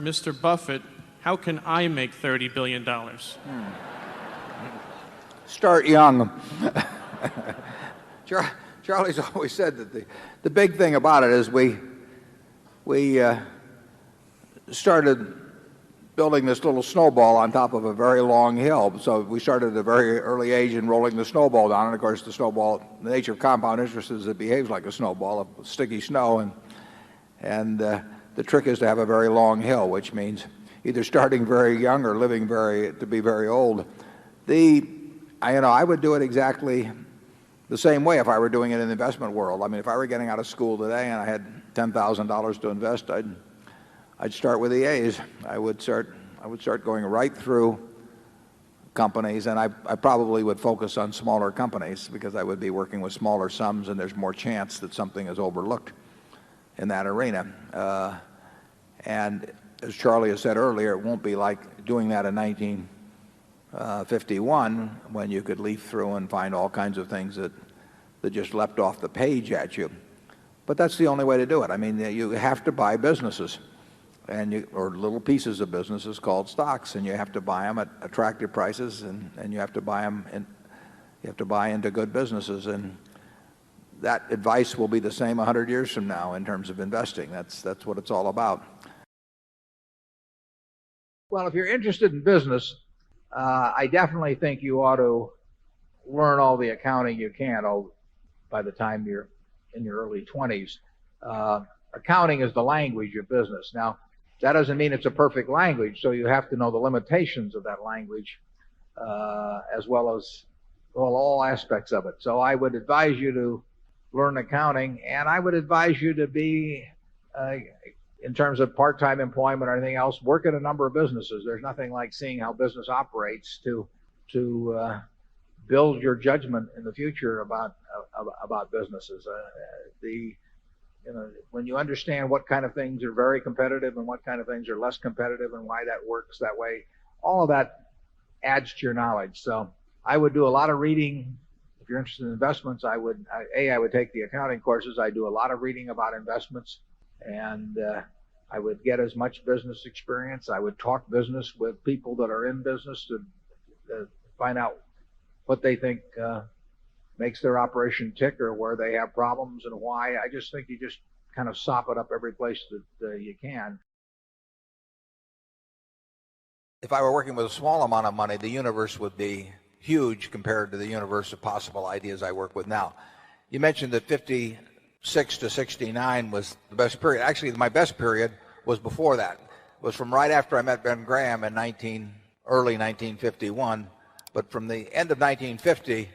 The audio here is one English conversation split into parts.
Mr. Buffett, how can I make $30 billion? Start young. Charlie's always said that the big thing about it is we started building this little snowball on top of a very long hill. So we started at a very early age in rolling the snowball down. And of course, the snowball, the nature of compound interest is it behaves like a snowball of sticky snow. And the trick is to have a very long hill, which means either starting very young or living to be very old. I would do it exactly the same way if I were doing it in the investment world. I mean, if I were getting out of school today and I had $10,000 to invest, I'd start with the A's. I would start going right through companies, and I probably would focus on smaller companies because I would be working with smaller sums, and there's more chance that something is overlooked in that arena. And as Charlie has said earlier, it won't be like doing that in 1951 when you could leaf through and find all kinds of things that just leapt off the page at you. But that's the only way to do it. I mean, you have to buy businesses. Or little pieces of businesses called stocks, and you have to buy them at attractive prices, and you have to buy them, and you have to buy into good businesses. And that advice will be the same 100 years from now in terms of investing. That's what it's all about. Well, if you're interested in business, I definitely think you ought to learn all the accounting you can by the time you're in your early 20s. Accounting is the language of business. Now, that doesn't mean it's a perfect language, so you have to know the limitations of that language as well as all aspects of it. So I would advise you to learn accounting, and I would advise you to be, in terms of part-time employment or anything else, work at a number of businesses. There's nothing like seeing how business operates to build your judgment in the future about businesses. When you understand what kind of things are very competitive and what kind of things are less competitive and why that works that way, all of that adds to your knowledge. So I would do a lot of reading. If you're interested in investments, I would take the accounting courses. I do a lot of reading about investments, and I would get as much business experience. I would talk business with people that are in business to find out what they think makes their operation tick or where they have problems and why. I just think you just kind of sop it up every place that you can. If I were working with a small amount of money, the universe would be huge compared to the universe of possible ideas I work with now. You mentioned that 56 to 69 was the best period. Actually, my best period was before that. It was from right after I met Ben Graham in early 1951. But from the end of 1950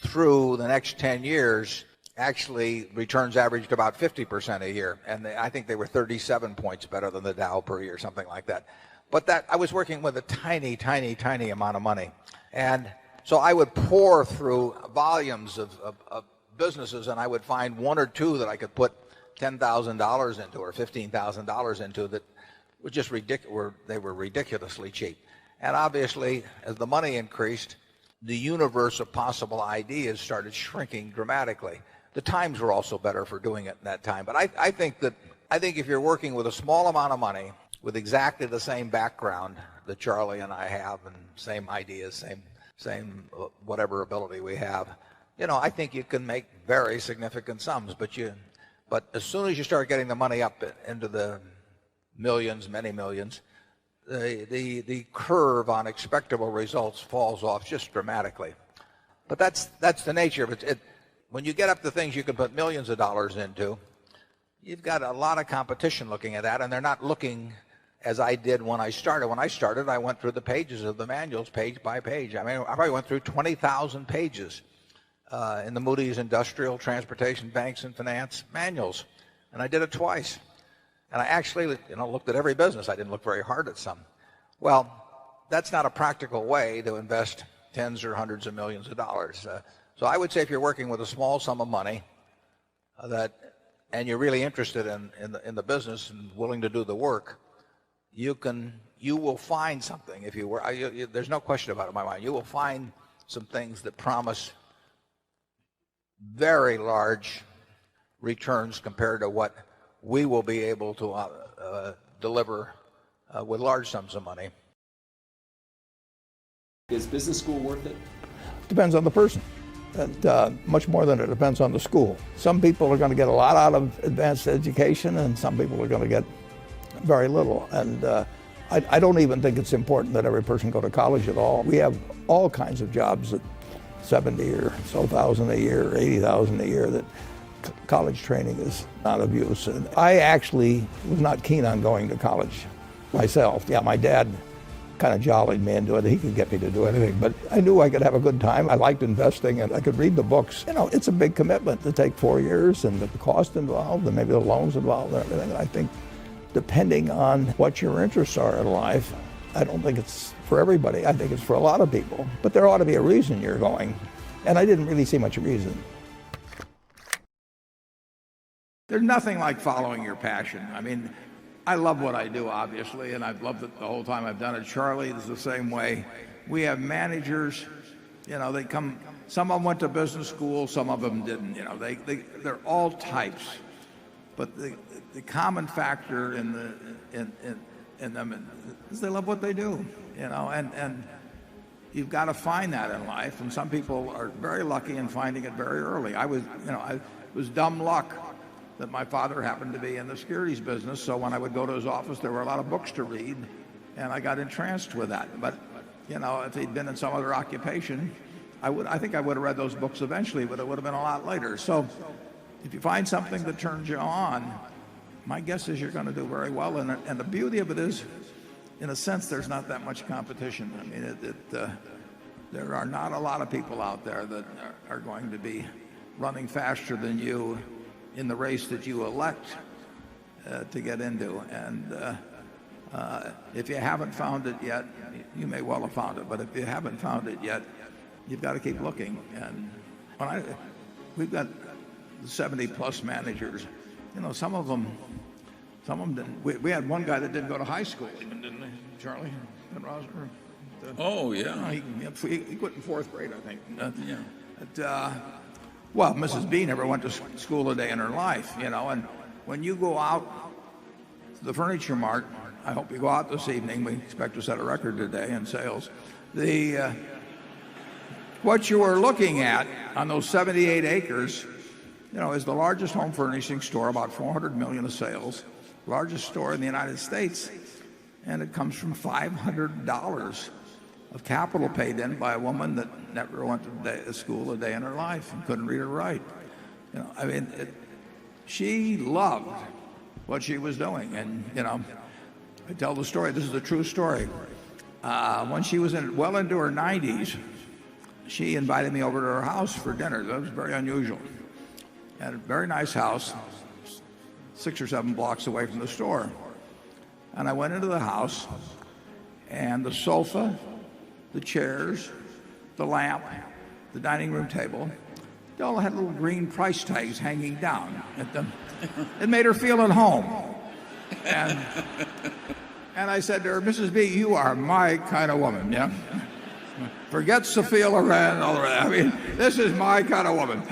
through the next 10 years, actually returns averaged about 50% a year. And I think they were 37 points better than the Dow per year, something like that. But I was working with a tiny, tiny, tiny amount of money. And so I would pour through volumes of businesses, and I would find one or two that I could put $10,000 into or $15,000 into that were just ridiculous. They were ridiculously cheap. And obviously, as the money increased, the universe of possible ideas started shrinking dramatically. The times were also better for doing it in that time. But I think if you're working with a small amount of money with exactly the same background that Charlie and I have, and same ideas, same whatever ability we have, I think you can make very significant sums. But as soon as you start getting the money up into the millions, many millions, the curve on expectable results falls off just dramatically. But that's the nature of it. When you get up to things you can put millions of dollars into, you've got a lot of competition looking at that, and they're not looking as I did when I started. When I started, I went through the pages of the manuals page by page. I mean, I probably went through 20,000 pages in the Moody's Industrial, Transportation, Banks, and Finance manuals, and I did it twice. And I actually, looked at every business. I didn't look very hard at some. Well, that's not a practical way to invest tens or hundreds of millions of dollars. So I would say if you're working with a small sum of money and you're really interested in the business and willing to do the work, you will find something. If you were, there's no question about it in my mind. You will find some things that promise very large returns compared to what we will be able to deliver with large sums of money. Is business school worth it? Depends on the person. And much more than it depends on the school. Some people are going to get a lot out of advanced education, and some people are going to get very little. And I don't even think it's important that every person go to college at all. We have all kinds of jobs at 70 or so thousand a year, or 80,000 a year, that college training is not of use. And I actually was not keen on going to college myself. Yeah, my dad kind of jollied me into it. He could get me to do anything, but I knew I could have a good time. I liked investing, and I could read the books. You know, it's a big commitment to take 4 years, and the cost involved, and maybe the loans involved, and everything. And I think depending on what your interests are in life, I don't think it's for everybody. I think it's for a lot of people. But there ought to be a reason you're going, and I didn't really see much reason. There's nothing like following your passion. I mean, I love what I do, obviously, and I've loved it the whole time I've done it. Charlie is the same way. We have managers, you know, they come, some of them went to business school, some of them didn't, you know, they're all types. But the common factor in them is they love what they do, you know, and you've got to find that in life, and some people are very lucky in finding it very early. I was dumb luck that my father happened to be in the securities business, so when I would go to his office, there were a lot of books to read, and I got entranced with that. But, you know, if he'd been in some other occupation, I think I would have read those books eventually, but it would have been a lot later. So if you find something that turns you on, my guess is you're going to do very well in it. And the beauty of it is, in a sense, there's not that much competition. I mean, there are not a lot of people out there that are going to be running faster than you in the race that you elect to get into. And if you haven't found it yet, you may well have found it, but if you haven't found it yet, you've got to keep looking. And we've got 70 plus managers, you know, some of them didn't. We had one guy that didn't go to high school even, didn't he, Charlie? Oh, yeah. He quit in fourth grade, I think. Well, Mrs. B never went to school a day in her life, you know, and when you go out to the Furniture Mart, I hope you go out this evening, we expect to set a record today in sales, what you are looking at on those 78 acres, you know, is the largest home furnishing store, about 400 million of sales, largest store in the United States, and it comes from $500 of capital paid in by a woman that never went to school a day in her life and couldn't read or write. You know, I mean, she loved what she was doing, and you know, I tell the story. This is a true story. When she was well into her 90s, she invited me over to her house for dinner. That was very unusual. At a very nice house, 6 or 7 blocks away from the store. And I went into the house, and the sofa, the chairs, the lamp, the dining room table, they all had little green price tags hanging down at them. It made her feel at home. And I said to her, Mrs. B, you are my kind of woman, yeah? Forget Sophia Loren and all the rest. I mean, this is my kind of woman.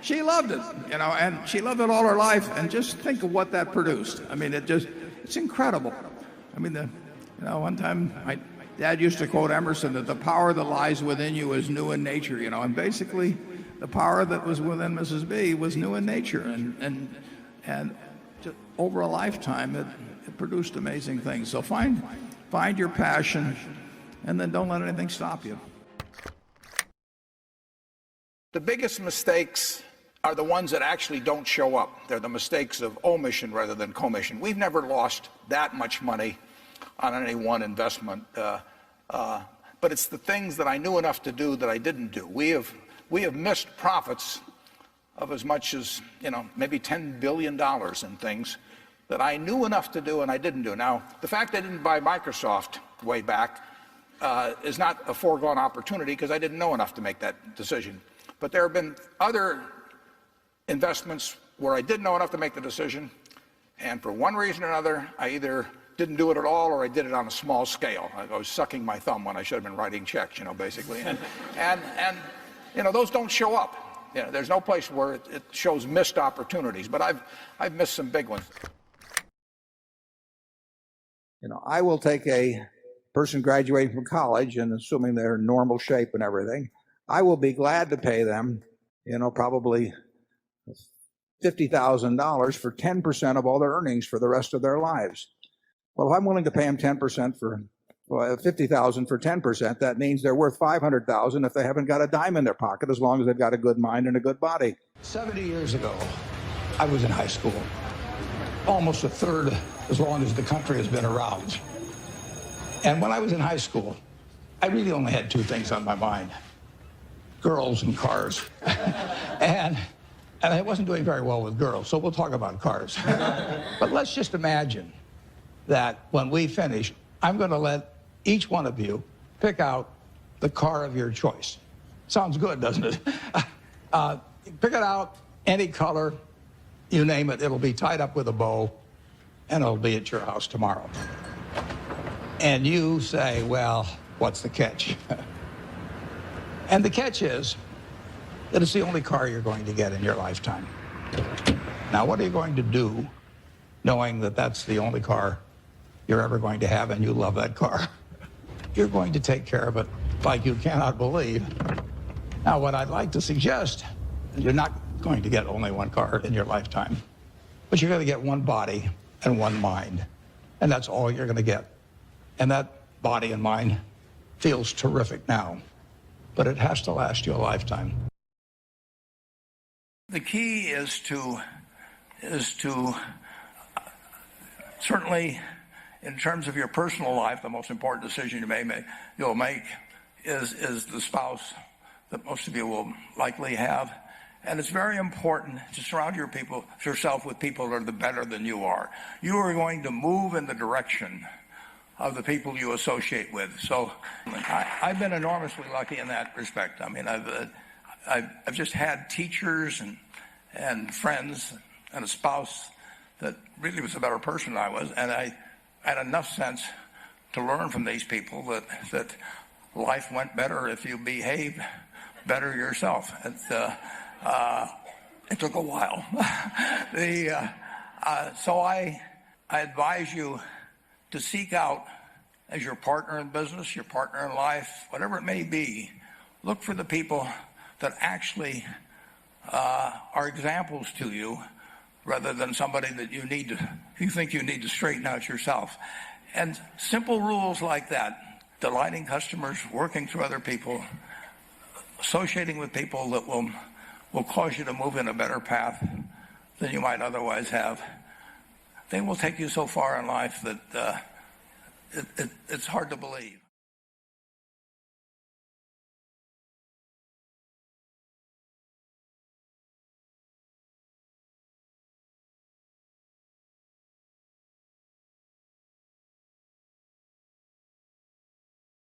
She loved it, you know, and she loved it all her life, and just think of what that produced. I mean, it's incredible. I mean, you know, one time my Dad used to quote Emerson that the power that lies within you is new in nature, you know, and basically the power that was within Mrs. B was new in nature, and just over a lifetime it produced amazing things. So find your passion, and then don't let anything stop you. The biggest mistakes are the ones that actually don't show up. They're the mistakes of omission rather than commission. We've never lost that much money on any one investment, but it's the things that I knew enough to do that I didn't do. We have missed profits of as much as, you know, maybe $10 billion in things that I knew enough to do and I didn't do. Now, the fact I didn't buy Microsoft way back is not a foregone opportunity because I didn't know enough to make that decision. But there have been other investments where I did know enough to make the decision, and for one reason or another, I either didn't do it at all or I did it on a small scale. I was sucking my thumb when I should have been writing checks, you know, basically. And you know, those don't show up. You know, there's no place where it shows missed opportunities, but I've missed some big ones. I will take a person graduating from college and assuming they're in normal shape and everything, I will be glad to pay them, probably $50,000 for 10% of all their earnings for the rest of their lives. Well, if I'm willing to pay them 10% for $50,000 for 10%, that means they're worth $500,000 if they haven't got a dime in their pocket, as long as they've got a good mind and a good body. 70 years ago, I was in high school, almost a third as long as the country has been around. And when I was in high school, I really only had two things on my mind: girls and cars. and I wasn't doing very well with girls, so we'll talk about cars. But let's just imagine that when we finish, I'm going to let each one of you pick out the car of your choice. Sounds good, doesn't it? Pick it out, any color, you name it. It'll be tied up with a bow, and it'll be at your house tomorrow. And you say, well, what's the catch? And the catch is that it's the only car you're going to get in your lifetime. Now, what are you going to do knowing that that's the only car you're ever going to have and you love that car? You're going to take care of it like you cannot believe. Now, what I'd like to suggest is you're not going to get only one car in your lifetime, but you're going to get one body and one mind, and that's all you're going to get. And that body and mind feels terrific now, but it has to last you a lifetime. The key is to certainly, in terms of your personal life, the most important decision you'll make is the spouse that most of you will likely have. And it's very important to surround yourself with people that are better than you are. You are going to move in the direction of the people you associate with. So I've been enormously lucky in that respect. I mean, I've just had teachers and friends and a spouse that really was a better person than I was, and I had enough sense to learn from these people that life went better if you behave better yourself. It took a while. So I advise you to seek out, as your partner in business, your partner in life, whatever it may be, look for the people that actually are examples to you, rather than somebody that you think you need to straighten out yourself. And simple rules like that: delighting customers, working through other people, associating with people that will cause you to move in a better path than you might otherwise have. They will take you so far in life that it's hard to believe.